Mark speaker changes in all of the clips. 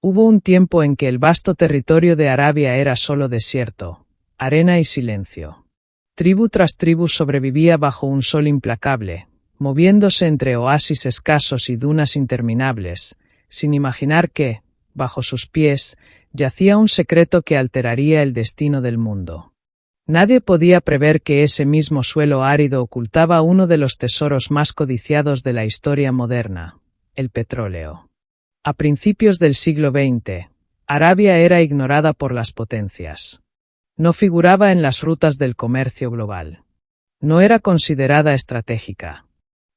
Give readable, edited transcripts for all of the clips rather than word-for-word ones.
Speaker 1: Hubo un tiempo en que el vasto territorio de Arabia era solo desierto, arena y silencio. Tribu tras tribu sobrevivía bajo un sol implacable, moviéndose entre oasis escasos y dunas interminables, sin imaginar que, bajo sus pies, yacía un secreto que alteraría el destino del mundo. Nadie podía prever que ese mismo suelo árido ocultaba uno de los tesoros más codiciados de la historia moderna, el petróleo. A principios del siglo XX, Arabia era ignorada por las potencias. No figuraba en las rutas del comercio global. No era considerada estratégica.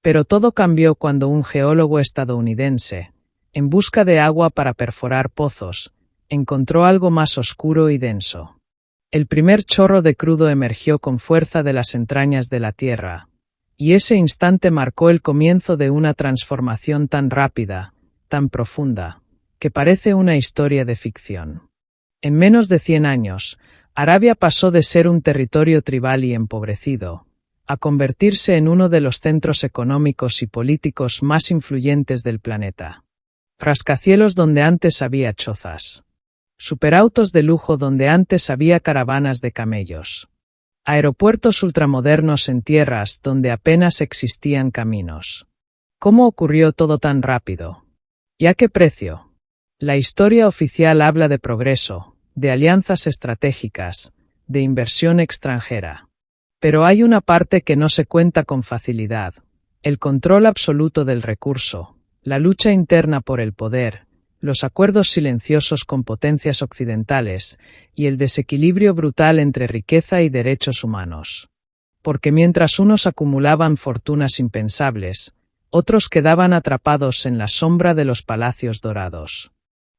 Speaker 1: Pero todo cambió cuando un geólogo estadounidense, en busca de agua para perforar pozos, encontró algo más oscuro y denso. El primer chorro de crudo emergió con fuerza de las entrañas de la tierra, y ese instante marcó el comienzo de una transformación tan rápida, tan profunda, que parece una historia de ficción. En menos de 100 años, Arabia pasó de ser un territorio tribal y empobrecido, a convertirse en uno de los centros económicos y políticos más influyentes del planeta. Rascacielos donde antes había chozas. Superautos de lujo donde antes había caravanas de camellos. Aeropuertos ultramodernos en tierras donde apenas existían caminos. ¿Cómo ocurrió todo tan rápido? ¿Y a qué precio? La historia oficial habla de progreso, de alianzas estratégicas, de inversión extranjera. Pero hay una parte que no se cuenta con facilidad: el control absoluto del recurso, la lucha interna por el poder, los acuerdos silenciosos con potencias occidentales y el desequilibrio brutal entre riqueza y derechos humanos. Porque mientras unos acumulaban fortunas impensables, otros quedaban atrapados en la sombra de los palacios dorados.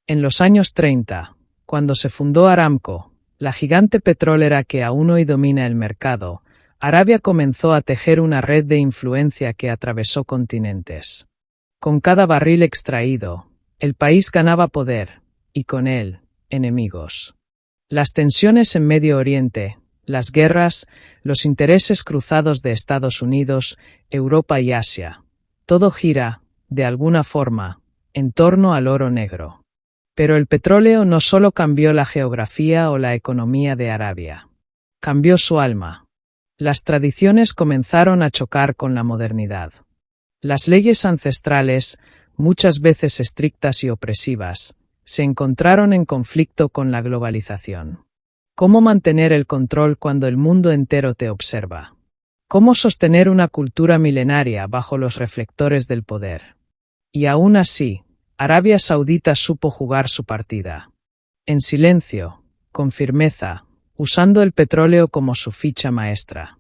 Speaker 1: En los años 30, cuando se fundó Aramco, la gigante petrolera que aún hoy domina el mercado, Arabia comenzó a tejer una red de influencia que atravesó continentes. Con cada barril extraído, el país ganaba poder, y con él, enemigos. Las tensiones en Medio Oriente, las guerras, los intereses cruzados de Estados Unidos, Europa y Asia. Todo gira, de alguna forma, en torno al oro negro. Pero el petróleo no solo cambió la geografía o la economía de Arabia. Cambió su alma. Las tradiciones comenzaron a chocar con la modernidad. Las leyes ancestrales, muchas veces estrictas y opresivas, se encontraron en conflicto con la globalización. ¿Cómo mantener el control cuando el mundo entero te observa? ¿Cómo sostener una cultura milenaria bajo los reflectores del poder? Y aún así, Arabia Saudita supo jugar su partida. En silencio, con firmeza, usando el petróleo como su ficha maestra.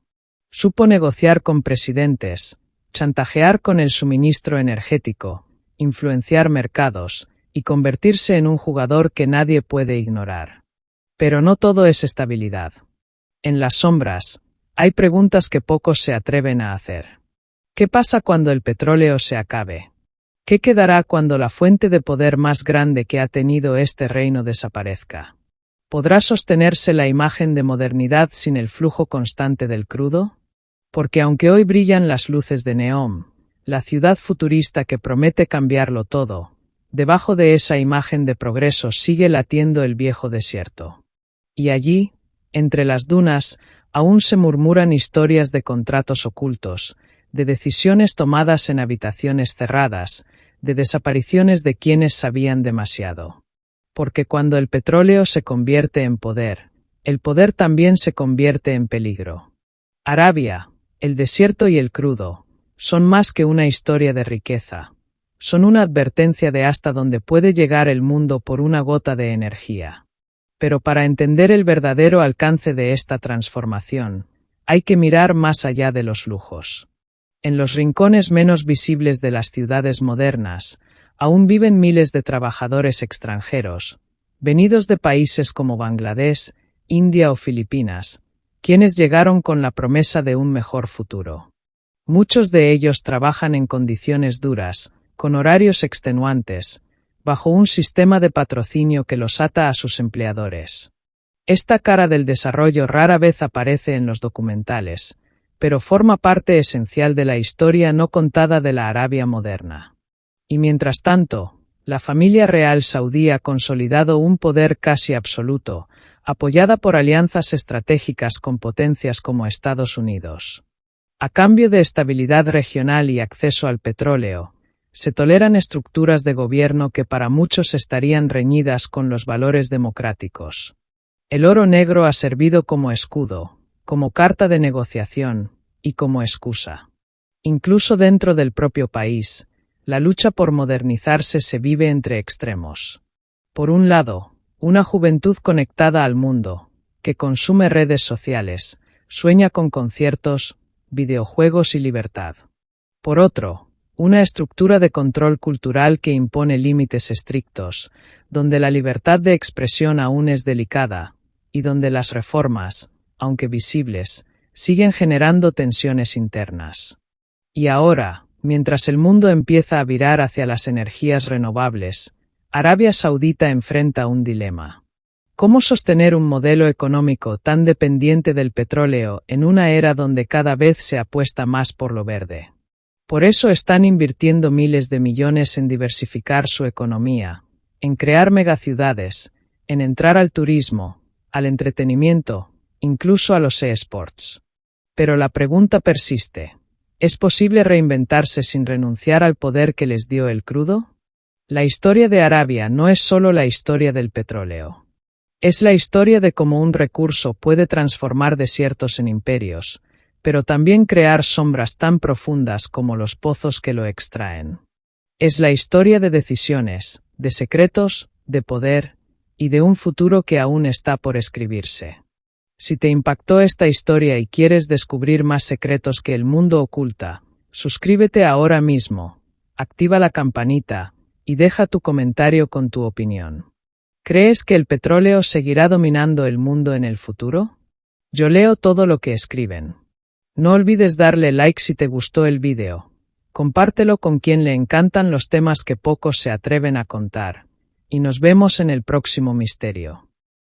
Speaker 1: Supo negociar con presidentes, chantajear con el suministro energético, influenciar mercados y convertirse en un jugador que nadie puede ignorar. Pero no todo es estabilidad. En las sombras, hay preguntas que pocos se atreven a hacer. ¿Qué pasa cuando el petróleo se acabe? ¿Qué quedará cuando la fuente de poder más grande que ha tenido este reino desaparezca? ¿Podrá sostenerse la imagen de modernidad sin el flujo constante del crudo? Porque aunque hoy brillan las luces de neón, la ciudad futurista que promete cambiarlo todo, debajo de esa imagen de progreso sigue latiendo el viejo desierto. Y allí, entre las dunas, aún se murmuran historias de contratos ocultos, de decisiones tomadas en habitaciones cerradas, de desapariciones de quienes sabían demasiado. Porque cuando el petróleo se convierte en poder, el poder también se convierte en peligro. Arabia, el desierto y el crudo, son más que una historia de riqueza. Son una advertencia de hasta dónde puede llegar el mundo por una gota de energía. Pero para entender el verdadero alcance de esta transformación, hay que mirar más allá de los lujos. En los rincones menos visibles de las ciudades modernas, aún viven miles de trabajadores extranjeros, venidos de países como Bangladesh, India o Filipinas, quienes llegaron con la promesa de un mejor futuro. Muchos de ellos trabajan en condiciones duras, con horarios extenuantes, bajo un sistema de patrocinio que los ata a sus empleadores. Esta cara del desarrollo rara vez aparece en los documentales, pero forma parte esencial de la historia no contada de la Arabia moderna. Y mientras tanto, La familia real saudí ha consolidado un poder casi absoluto, apoyada por alianzas estratégicas con potencias como Estados Unidos. A cambio de estabilidad regional y acceso al petróleo, se toleran estructuras de gobierno que para muchos estarían reñidas con los valores democráticos. El oro negro ha servido como escudo, como carta de negociación y como excusa. Incluso dentro del propio país, la lucha por modernizarse se vive entre extremos. Por un lado, una juventud conectada al mundo, que consume redes sociales, sueña con conciertos, videojuegos y libertad. Por otro, una estructura de control cultural que impone límites estrictos, donde la libertad de expresión aún es delicada, y donde las reformas, aunque visibles, siguen generando tensiones internas. Y ahora, mientras el mundo empieza a virar hacia las energías renovables, Arabia Saudita enfrenta un dilema. ¿Cómo sostener un modelo económico tan dependiente del petróleo en una era donde cada vez se apuesta más por lo verde? Por eso están invirtiendo miles de millones en diversificar su economía, en crear megaciudades, en entrar al turismo, al entretenimiento, incluso a los eSports. Pero la pregunta persiste. ¿Es posible reinventarse sin renunciar al poder que les dio el crudo? La historia de Arabia no es solo la historia del petróleo. Es la historia de cómo un recurso puede transformar desiertos en imperios, pero también crear sombras tan profundas como los pozos que lo extraen. Es la historia de decisiones, de secretos, de poder, y de un futuro que aún está por escribirse. Si te impactó esta historia y quieres descubrir más secretos que el mundo oculta, suscríbete ahora mismo, activa la campanita, y deja tu comentario con tu opinión. ¿Crees que el petróleo seguirá dominando el mundo en el futuro? Yo leo todo lo que escriben. No olvides darle like si te gustó el vídeo. Compártelo con quien le encantan los temas que pocos se atreven a contar. Y nos vemos en el próximo misterio.